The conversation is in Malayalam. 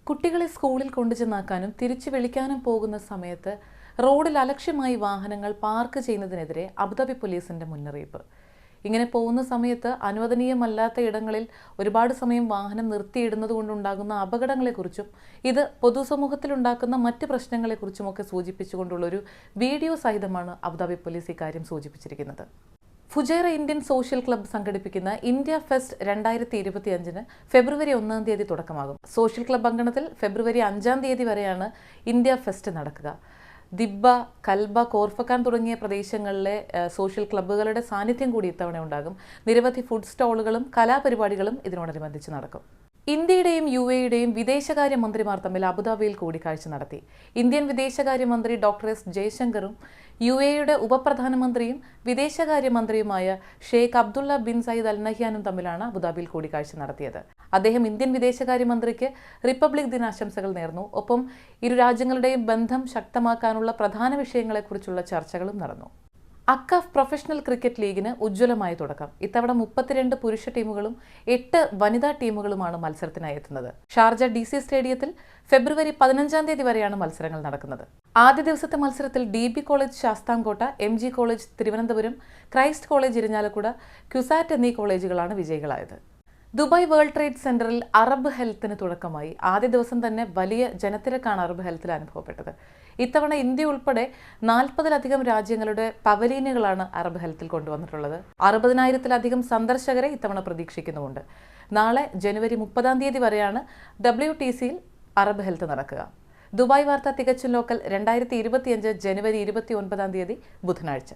കുട്ടികളെ സ്കൂളിൽ കൊണ്ടുചെന്നാക്കാനും തിരിച്ചു വിളിക്കാനും പോകുന്ന സമയത്ത് റോഡിൽ അലക്ഷ്യമായി വാഹനങ്ങൾ പാർക്ക് ചെയ്യുന്നതിനെതിരെ അബുദാബി പോലീസിന്റെ മുന്നറിയിപ്പ്. ഇങ്ങനെ പോകുന്ന സമയത്ത് അനുവദനീയമല്ലാത്ത ഇടങ്ങളിൽ ഒരുപാട് സമയം വാഹനം നിർത്തിയിടുന്നത് കൊണ്ടുണ്ടാകുന്ന അപകടങ്ങളെക്കുറിച്ചും ഇത് പൊതുസമൂഹത്തിലുണ്ടാക്കുന്ന മറ്റ് പ്രശ്നങ്ങളെക്കുറിച്ചുമൊക്കെ സൂചിപ്പിച്ചുകൊണ്ടുള്ളൊരു വീഡിയോ സഹിതമാണ് അബുദാബി പോലീസ് ഇക്കാര്യം സൂചിപ്പിച്ചിരിക്കുന്നത്. ഫുജൈറ ഇന്ത്യൻ സോഷ്യൽ ക്ലബ്ബ് സംഘടിപ്പിക്കുന്ന ഇന്ത്യ ഫെസ്റ്റ് 2025 ഫെബ്രുവരി 1 തീയതി തുടക്കമാകും. സോഷ്യൽ ക്ലബ്ബ് അങ്കണത്തിൽ ഫെബ്രുവരി 5 തീയതി വരെയാണ് ഇന്ത്യ ഫെസ്റ്റ് നടക്കുക. ദിബ്ബ, കൽബ, കോർഫക്കാൻ തുടങ്ങിയ പ്രദേശങ്ങളിലെ സോഷ്യൽ ക്ലബ്ബുകളുടെ സാന്നിധ്യം കൂടി ഇത്തവണ ഉണ്ടാകും. നിരവധി ഫുഡ് സ്റ്റോളുകളും കലാപരിപാടികളും ഇതിനോടനുബന്ധിച്ച് നടക്കും. ഇന്ത്യയുടെയും UAEയുടെയും വിദേശകാര്യ മന്ത്രിമാർ തമ്മിൽ അബുദാബിയിൽ കൂടിക്കാഴ്ച നടത്തി. ഇന്ത്യൻ വിദേശകാര്യമന്ത്രി ഡോക്ടർ എസ് ജയശങ്കറും UAEയുടെ ഉപപ്രധാനമന്ത്രിയും വിദേശകാര്യമന്ത്രിയുമായ Sheikh Abdullah bin Zayed Al നഹ്യാനും തമ്മിലാണ് അബുദാബിയിൽ കൂടിക്കാഴ്ച നടത്തിയത്. അദ്ദേഹം ഇന്ത്യൻ വിദേശകാര്യമന്ത്രിക്ക് റിപ്പബ്ലിക് ദിനാശംസകൾ നേർന്നു. ഒപ്പം ഇരു രാജ്യങ്ങളുടെയും ബന്ധം ശക്തമാക്കാനുള്ള പ്രധാന വിഷയങ്ങളെക്കുറിച്ചുള്ള ചർച്ചകളും നടന്നു. അക്കാഫ് പ്രൊഫഷണൽ ക്രിക്കറ്റ് ലീഗിന് ഉജ്ജ്വലമായ തുടക്കം. ഇത്തവണ 32 പുരുഷ ടീമുകളും 8 വനിതാ ടീമുകളുമാണ് മത്സരത്തിനായി എത്തുന്നത്. ഷാർജ DC സ്റ്റേഡിയത്തിൽ ഫെബ്രുവരി 15 തീയതി വരെയാണ് മത്സരങ്ങൾ നടക്കുന്നത്. ആദ്യ ദിവസത്തെ മത്സരത്തിൽ DB college Sasthamkotta, MG college Thiruvananthapuram, Christ college Irinjalakuda, CUSAT എന്നീ കോളേജുകളാണ് വിജയികളായത്. ദുബായ് വേൾഡ് ട്രേഡ് സെന്ററിൽ അറബ് ഹെൽത്തിന് തുടക്കമായി. ആദ്യ ദിവസം തന്നെ വലിയ ജനത്തിരക്കാണ് അറബ് ഹെൽത്തിൽ അനുഭവപ്പെട്ടത്. ഇത്തവണ ഇന്ത്യ ഉൾപ്പെടെ 40-ലധികം രാജ്യങ്ങളുടെ പവലീനുകളാണ് അറബ് ഹെൽത്തിൽ കൊണ്ടുവന്നിട്ടുള്ളത്. 60,000-ലധികം സന്ദർശകരെ ഇത്തവണ പ്രതീക്ഷിക്കുന്നുമുണ്ട്. നാളെ ജനുവരി 30 തീയതി വരെയാണ് WTCയിൽ അറബ് ഹെൽത്ത് നടക്കുക. ദുബായ് വാർത്ത തികച്ചും ലോക്കൽ 2025 ജനുവരി 29 തീയതി ബുധനാഴ്ച.